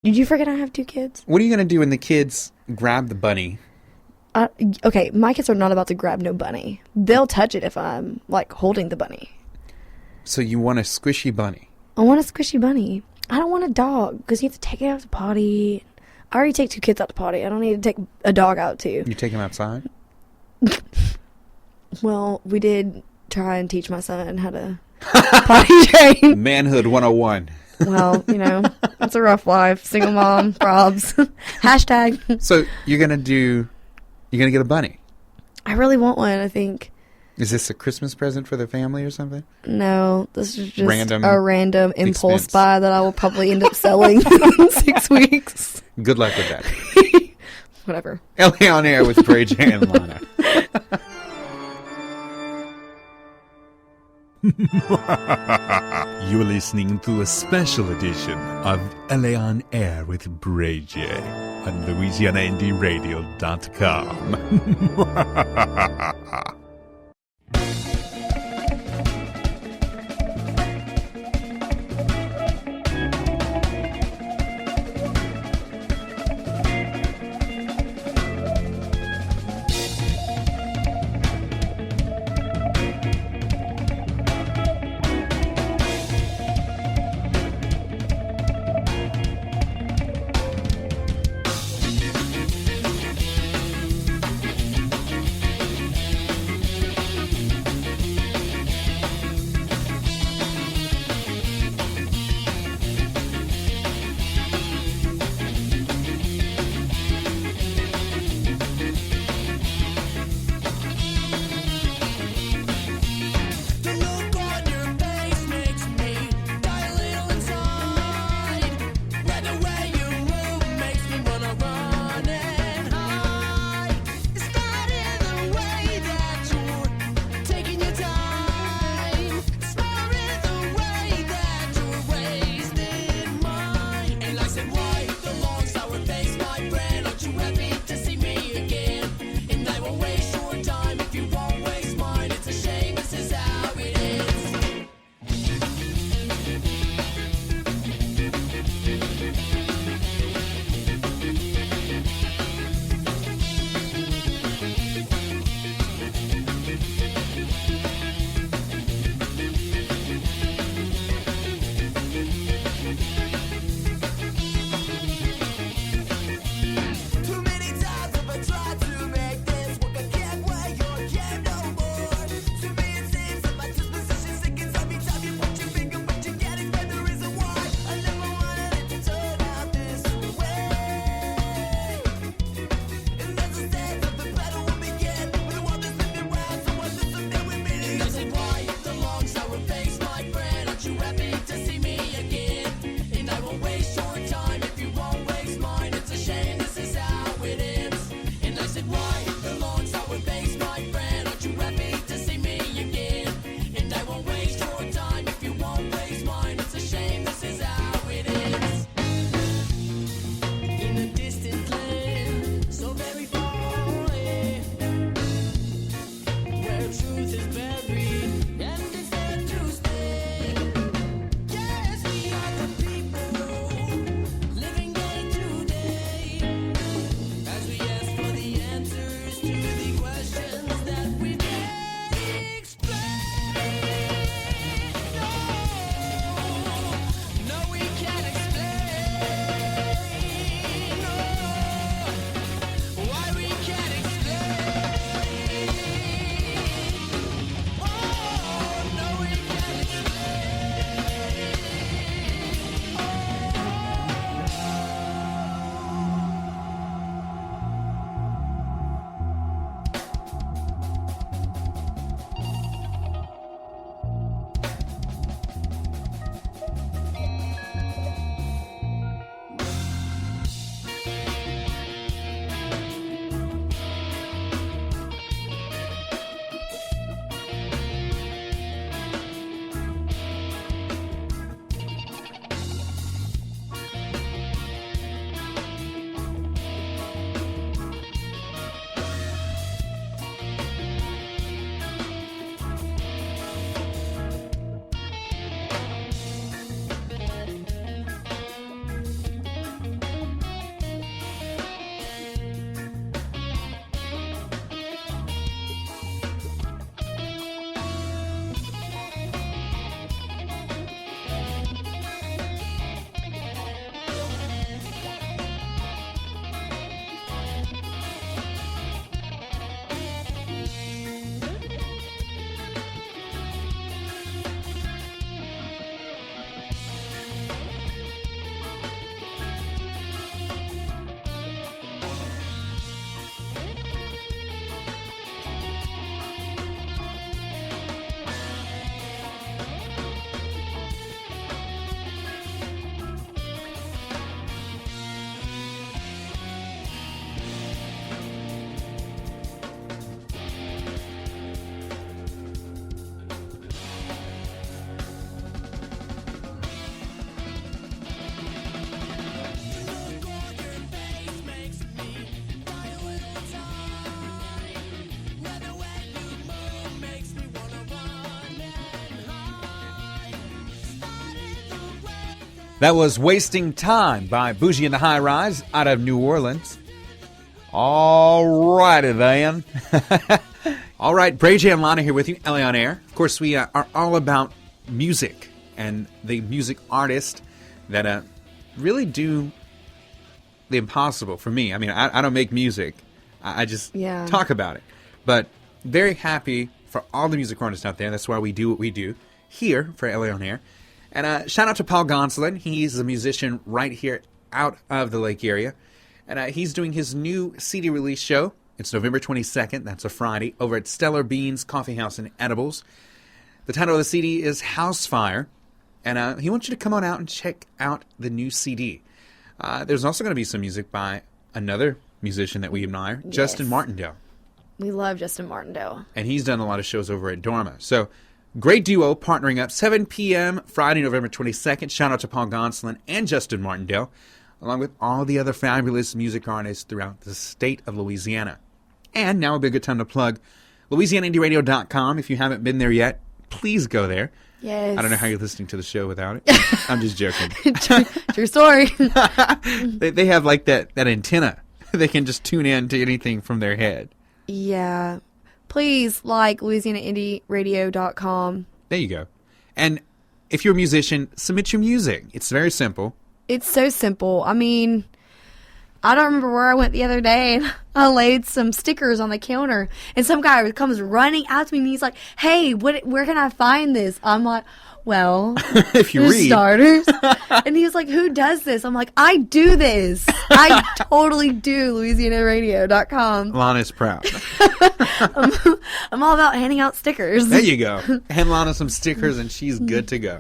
Did you forget I have 2 kids? What are you going to do when the kids grab the bunny? Okay, my kids are not about to grab no bunny. They'll touch it if I'm, like, holding the bunny. So you want a squishy bunny? I want a squishy bunny. I don't want a dog, because you have to take it out to potty. I already take 2 kids out to potty. I don't need to take a dog out, too. You take them outside? Well, we did try and teach my son how to potty train. Manhood 101. Well, you know, it's a rough life. Single mom, probs. Hashtag. So you're going to get a bunny? I really want one, I think. Is this a Christmas present for the family or something? No, this is just Random a random impulse expense. buy that I will probably end up selling in 6 weeks. Good luck with that. Whatever. LA on Air with Bray, Jay, and Lana. You're listening to a special edition of LA on Air with Bray J on LouisianaIndieRadio.com. That was Wasting Time by Bougie and the High Rise out of New Orleans. All righty then. All right, Bray, J, and Lana here with you, LA On Air. Of course, we are all about music and the music artists that really do the impossible for me. I mean, I don't make music. I just talk about it. But very happy for all the music artists out there. That's why we do what we do here for LA On Air. And shout out to Paul Gonsolin. He's a musician right here out of the Lake area. And he's doing his new CD release show. It's November 22nd. That's a Friday over at Stellar Beans Coffee House and Edibles. The title of the CD is House Fire. And he wants you to come on out and check out the new CD. There's also going to be some music by another musician that we admire, yes. Justin Martindale. We love Justin Martindale. And he's done a lot of shows over at Dorma. So, great duo partnering up, 7 p.m. Friday, November 22nd. Shout out to Paul Gonsolin and Justin Martindale, along with all the other fabulous music artists throughout the state of Louisiana. And now would be a good time to plug LouisianaIndieRadio.com. If you haven't been there yet, please go there. Yes. I don't know how you're listening to the show without it. I'm just joking. True story. They have like that antenna. They can just tune in to anything from their head. Yeah. Please like LouisianaIndieRadio.com. There you go. And if you're a musician, submit your music. It's very simple. It's so simple. I mean, I don't remember where I went the other day, and I laid some stickers on the counter, and some guy comes running out to me, and he's like, "Hey, where can I find this?" I'm like, "Well, if you read, starters." And he was like, "Who does this?" I'm like, "I do this. I totally do." LouisianaRadio.com. Lana's proud. I'm all about handing out stickers. There you go. Hand Lana some stickers, and she's good to go.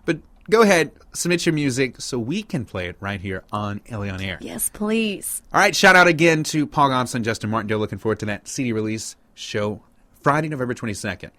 But go ahead, submit your music so we can play it right here on LA On Air. Yes, please. All right, shout out again to Paul Gonsolin and Justin Martindale. Looking forward to that CD release show Friday, November 22nd.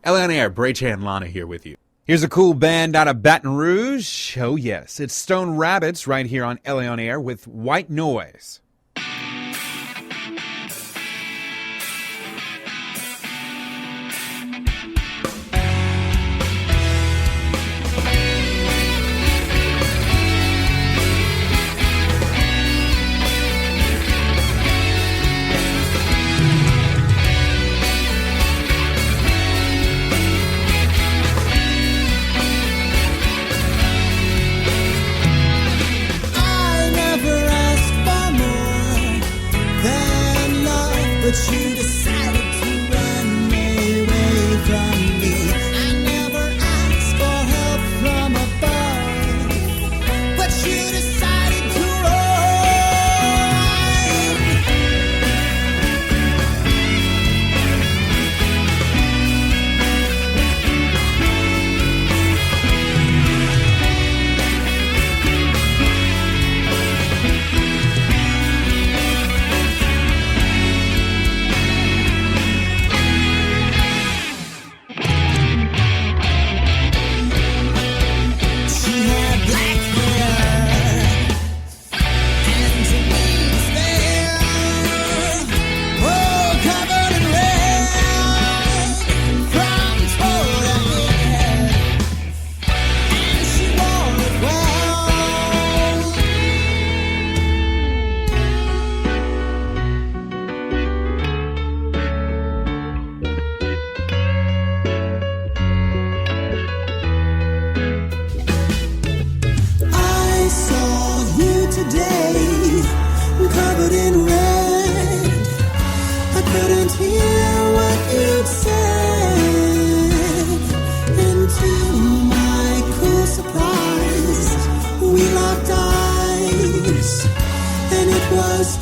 LA On Air, Bray, J, and Lana here with you. Here's a cool band out of Baton Rouge. Oh, yes, it's Stone Rabbits right here on LA On Air with White Noise. But you decided to run away from me. I never asked for help from above, but you decided to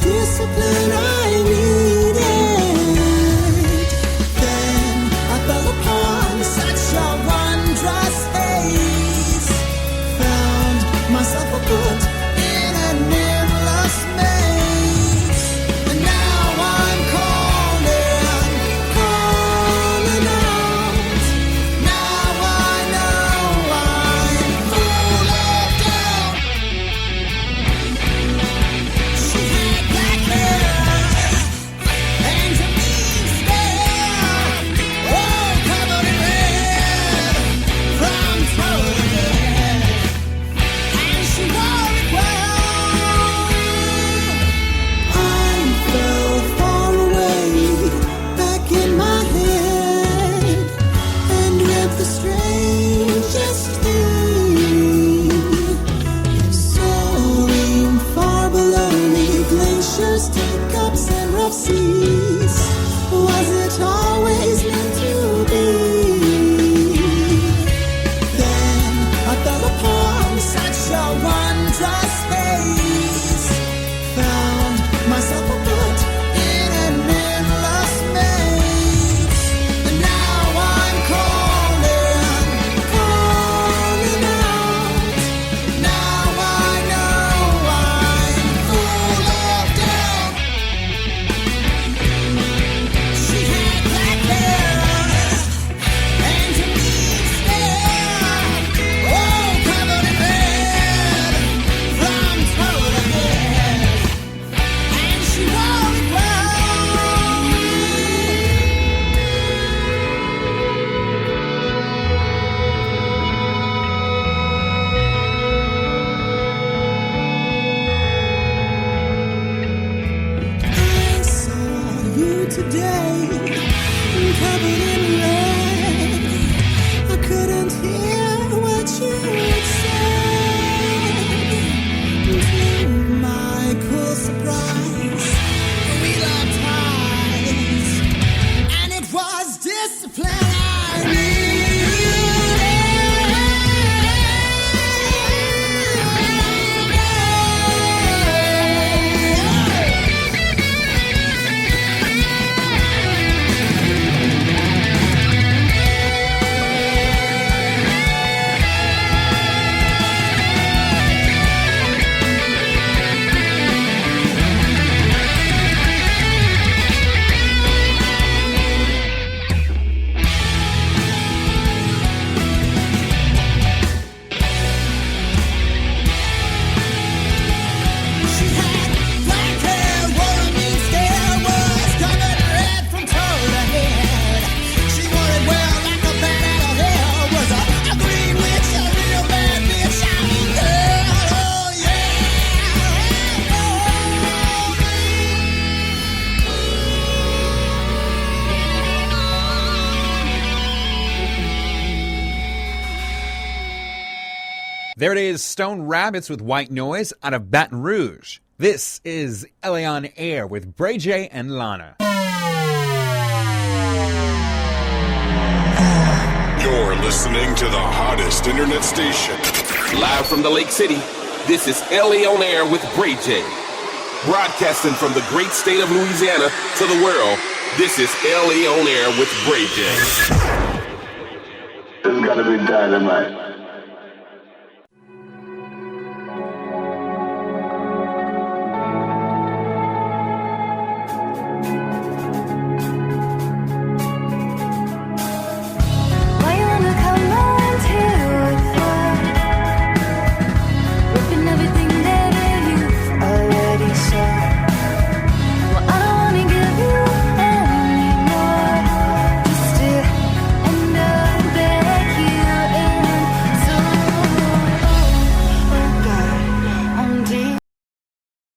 discipline I needed. Then I fell upon such a wondrous haze. Found myself a foot in an endless maze. And now I'm calling out. Now I know I'm full of doubt. She had black hair. today, covered in red. I couldn't hear what you would say. To my cool surprise, we locked eyes, and it was discipline I There it is, Stone Rabbits with White Noise out of Baton Rouge. This is LA on Air with Bray J and Lana. You're listening to the hottest internet station. Live from the Lake City, this is LA on Air with Bray J. Broadcasting from the great state of Louisiana to the world, this is LA on Air with Bray J. There's gotta be dynamite.